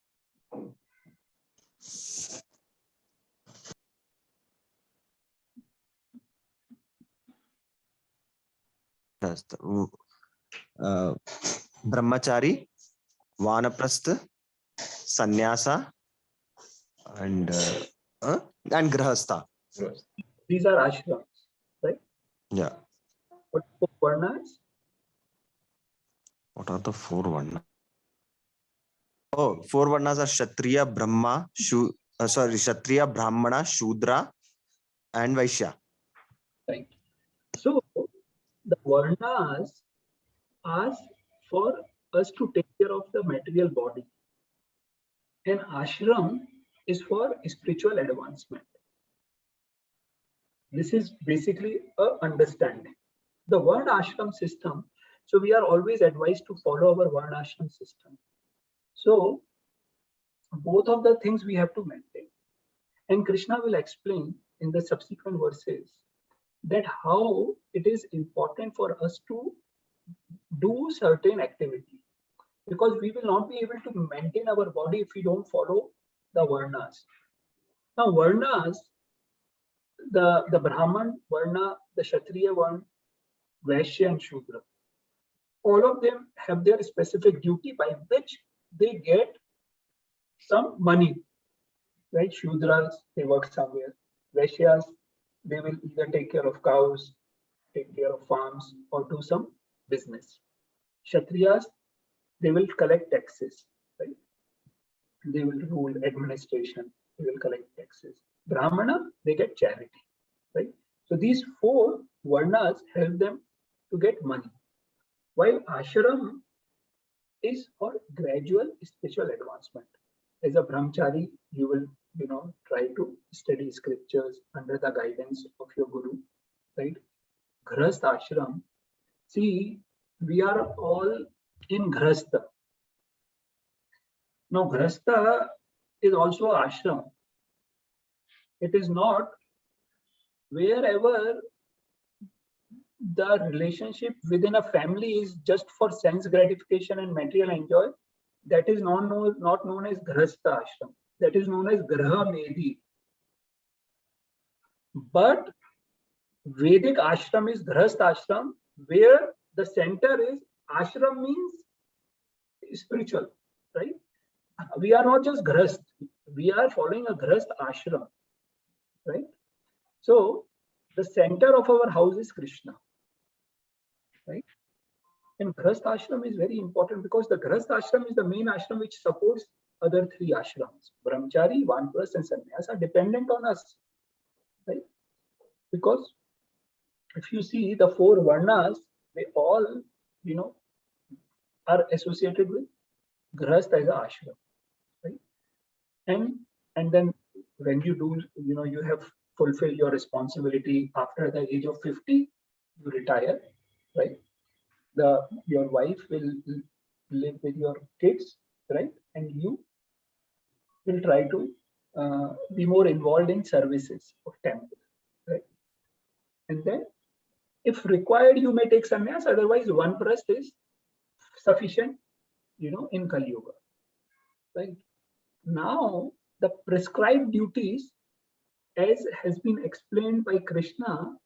ब्रह्मचारी, वानप्रस्थ, संन्यासा, and grahastha. These are ashrams, right? Yeah. What four varnas? What are the four varnas? Oh, four varnas are Kshatriya, Kshatriya, Brahmana, Shudra, and Vaishya. Right. So the varnas ask for us to take care of the material body, and ashram is for spiritual advancement. This is basically a understanding. The word ashram system, so we are always advised to follow our word ashram system. So both of the things we have to maintain. And Krishna will explain in the subsequent verses that how it is important for us to do certain activity, because we will not be able to maintain our body if we don't follow the varnas. Now varnas, the Brahman varna, the Kshatriya varna, Vaishya and Shudra, all of them have their specific duty by which they get some money, right? Shudras, they work somewhere. Vaishyas, they will either take care of cows, take care of farms, or do some business. Kshatriyas, they will collect taxes, right? They will rule administration, they will collect taxes. Brahmana, they get charity, right? So these four varnas help them to get money, while ashram is for gradual spiritual advancement. As a brahmachari, you will try to study scriptures under the guidance of your guru, right? Grahastha ashram, see, we are all in grahastha. Now grahastha is also ashram. It is not wherever the relationship within a family is just for sense gratification and material enjoy, that is not known as grahastha ashram. That is known as graha medhi. But Vedic ashram is grahastha ashram, where the center is ashram means spiritual, right? We are not just grahast, we are following a grahast ashram, right? So the center of our house is Krishna, right? And grahast ashram is very important because the grahast ashram is the main ashram which supports other three ashrams. Brahmachari, Vanprastha, and Sannyas are dependent on us, right? Because if you see the four varnas, they all, are associated with grahast as a ashram, right? And then when you do, you have fulfilled your responsibility after the age of 50, you retire, right? Your wife will live with your kids, right? And you will try to be more involved in services of temple, right? And then, if required, you may take sannyas. Otherwise, one prast is sufficient, in Kali Yuga, right? Now, the prescribed duties, as has been explained by Krishna,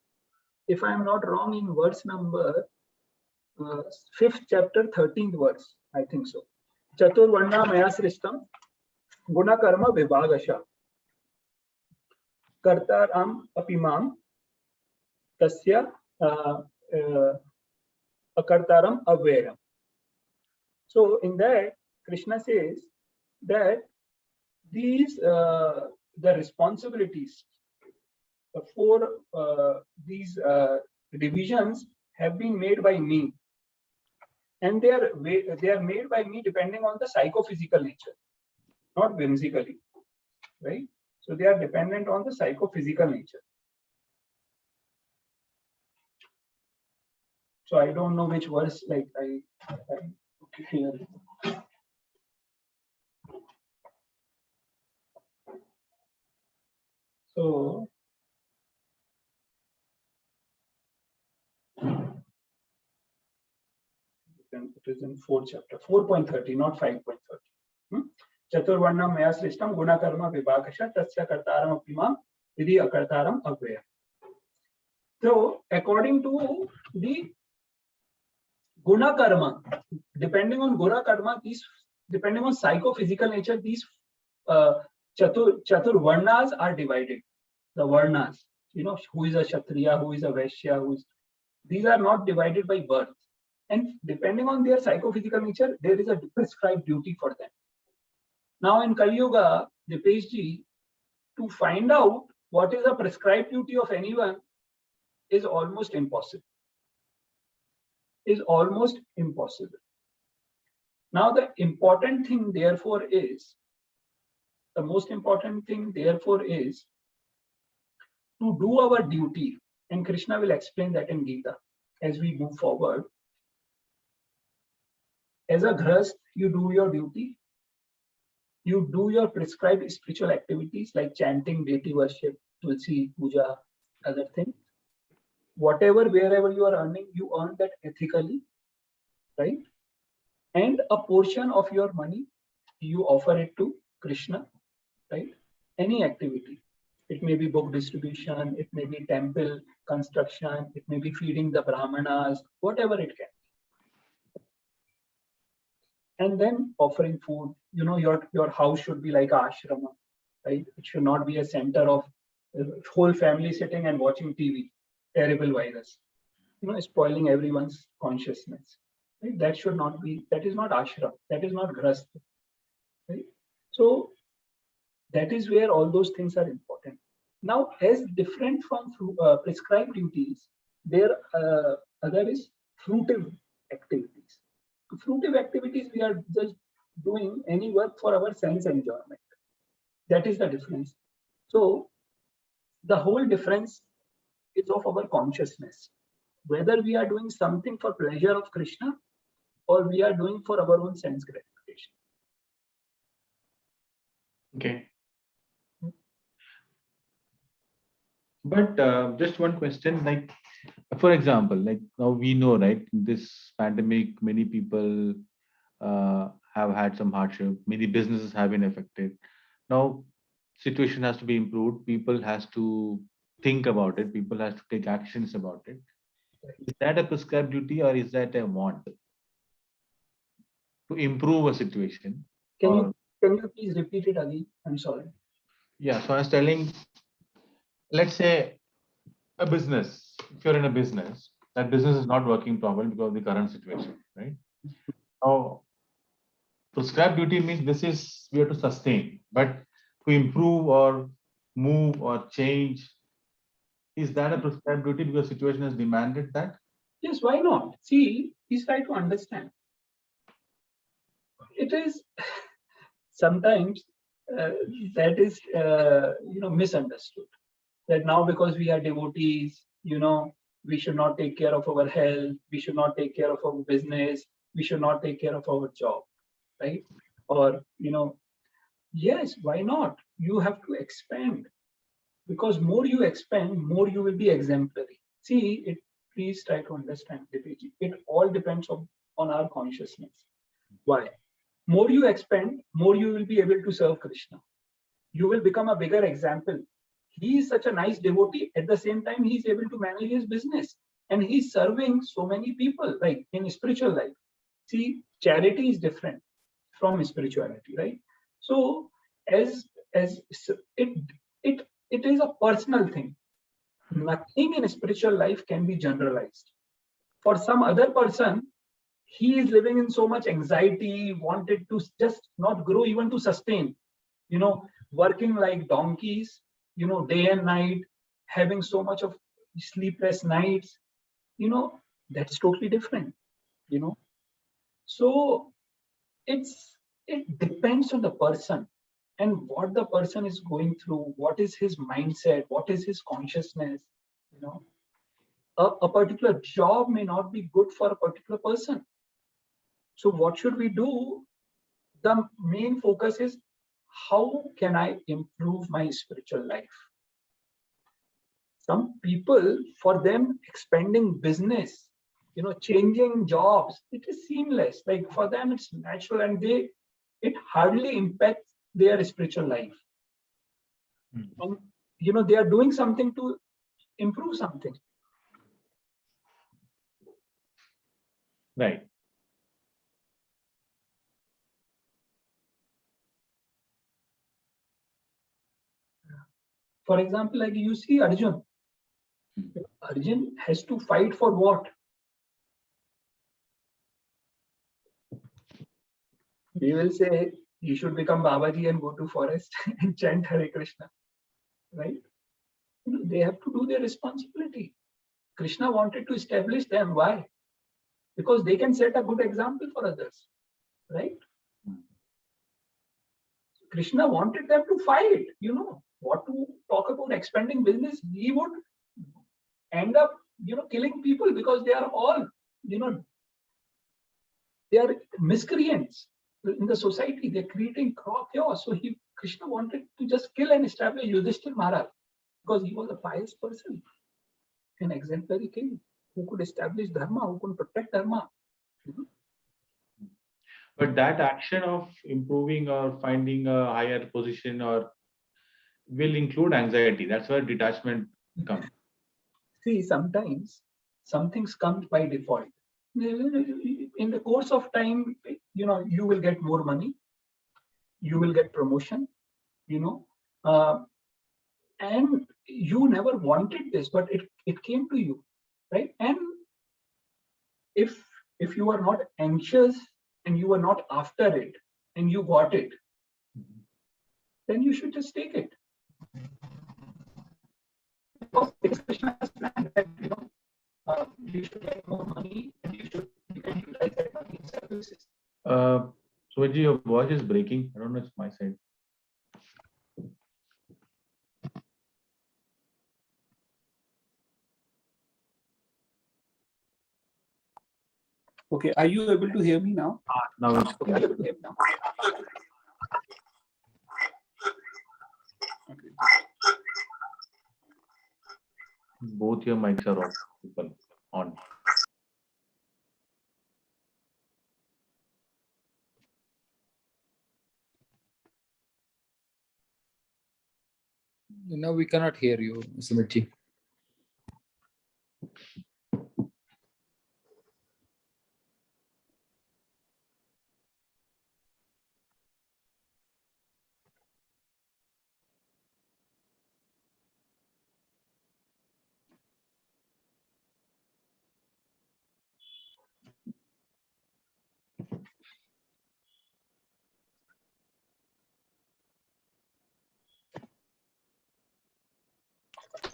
if I am not wrong, in verse number 5th chapter, 13th verse, I think so. Chatur Varna Maya Srishtam Guna Karma Vibhagasha Kartaram Apimam Tasya Akartaram Avyayam. So in that, Krishna says that these the responsibilities for these divisions have been made by me, and they are made by me depending on the psychophysical nature, not whimsically, right? So they are dependent on the psychophysical nature. So I don't know which verse, like I okay, here. So it is in 4th chapter, 4.30, not 5.30. Chaturvarna Maya Srishtam Guna Karma Vibhakasha Tasya Kartaram Apimam Vidhi Akartaram Avyaya. So according to the Guna Karma, depending on Guna Karma, depending on psychophysical nature, these Chatur Varnas are divided. The Varnas, who is a Kshatriya, who is a Vaishya, these are not divided by birth. And depending on their psychophysical nature, there is a prescribed duty for them. Now in Kali Yuga, Dipesh ji, to find out what is the prescribed duty of anyone is almost impossible. Now the important thing therefore is, to do our duty, and Krishna will explain that in Gita as we move forward. As a grahast, you do your duty. You do your prescribed spiritual activities like chanting, deity worship, tulsi, puja, other things. Whatever, wherever you are earning, you earn that ethically, right? And a portion of your money, you offer it to Krishna, right? Any activity. It may be book distribution, it may be temple construction, it may be feeding the brahmanas, whatever it can. And then offering food. Your house should be like ashrama, right? It should not be a center of whole family sitting and watching TV. Terrible virus, spoiling everyone's consciousness. Right? That should not be. That is not ashram. That is not grahast. Right? So that is where all those things are important. Now, as different from prescribed duties, there other is fruitive activities. Fruitive activities, we are just doing any work for our sense enjoyment. That is the difference. So the whole difference is of our consciousness, whether we are doing something for pleasure of Krishna or we are doing for our own sense gratification. Okay. But just one question, like, for example, like now we know, right, this pandemic, many people have had some hardship, many businesses have been affected. Now, situation has to be improved. People has to think about it. People has to take actions about it. Is that a prescribed duty or is that a want to improve a situation? Can you please repeat it again? I'm sorry. Yeah, so I was telling, let's say a business, if you're in a business, that business is not working properly because of the current situation, right? Now, prescribed duty means this is we have to sustain, but to improve or move or change, is that a prescribed duty because situation has demanded that? Yes, why not? See, please try to understand. It is sometimes that is misunderstood. That now because we are devotees, we should not take care of our health, we should not take care of our business, we should not take care of our job, right? Or yes, why not? You have to expand, because more you expand, more you will be exemplary. See, please try to understand, Dipesh. It all depends on our consciousness. Why? More you expand, more you will be able to serve Krishna. You will become a bigger example. He is such a nice devotee. At the same time, he is able to manage his business and he's serving so many people, like in spiritual life. See, charity is different from spirituality, right? So as it is a personal thing. Nothing in spiritual life can be generalized. For some other person, he is living in so much anxiety, wanted to just not grow, even to sustain, working like donkeys, day and night, having so much of sleepless nights, that's totally different, So it depends on the person and what the person is going through, what is his mindset, what is his consciousness, A particular job may not be good for a particular person. So what should we do? The main focus is, how can I improve my spiritual life? Some people, for them, expanding business, changing jobs, it is seamless. Like for them, it's natural, and it hardly impacts their spiritual life. And they are doing something to improve something. Right. For example, like you see Arjun. Arjun has to fight for what? We will say you should become Babaji and go to forest and chant Hare Krishna, right? They have to do their responsibility. Krishna wanted to establish them. Why? Because they can set a good example for others, right? Krishna wanted them to fight, what to talk about expanding business. He would end up, killing people because they are all, they are miscreants in the society. They're creating chaos. So Krishna wanted to just kill and establish Yudhishthir Maharaj because he was a pious person, an exemplary king who could establish dharma, who could protect dharma. But that action of improving or finding a higher position or will include anxiety. That's where detachment comes. See, sometimes some things come by default. In the course of time, you will get more money, you will get promotion, and you never wanted this, but it came to you, right? And if you are not anxious and you are not after it and you got it, then you should just take it. Because Krishna has planned that, you should get more money and you can utilize that money in services. Suji, your voice is breaking. I don't know if it's my side. Okay, are you able to hear me now? Now it's Okay, are you able to hear me now? Okay. both your mics are on. Now we cannot hear you, Sumitji.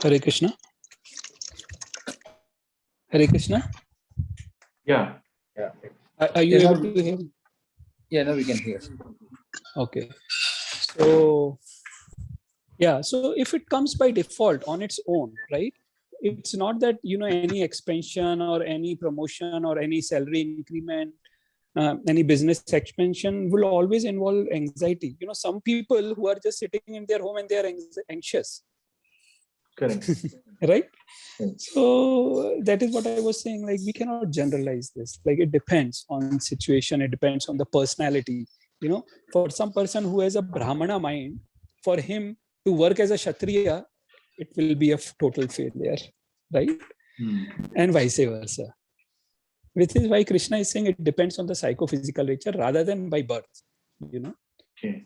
Hare Krishna. Hare Krishna. Yeah. Are you Yeah, able to hear me? Yeah, now we can hear. Okay. So, yeah. So if it comes by default on its own, right? It's not that, any expansion or any promotion or any salary increment, any business expansion will always involve anxiety. Some people who are just sitting in their home and they are anxious. Correct. Right? So that is what I was saying. Like, we cannot generalize this. Like, it depends on situation. It depends on the personality. For some person who has a Brahmana mind, for him to work as a Kshatriya, it will be a total failure, right? And vice versa. Which is why Krishna is saying it depends on the psychophysical nature rather than by birth. Okay.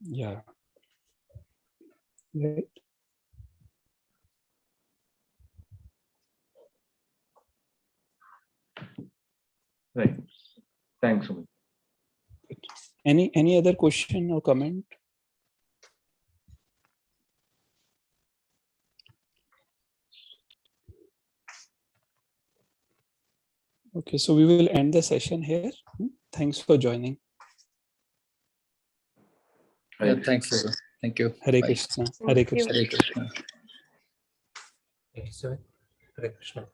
Yeah. Right. Right. Thanks, Sumit. Any other question or comment? Okay, so we will end the session here. Thanks for joining. Yeah, thanks, sir. Thank you. Hare Bye. Krishna. Hare Krishna. Hare Krishna. Thank you, sir. Hare Krishna.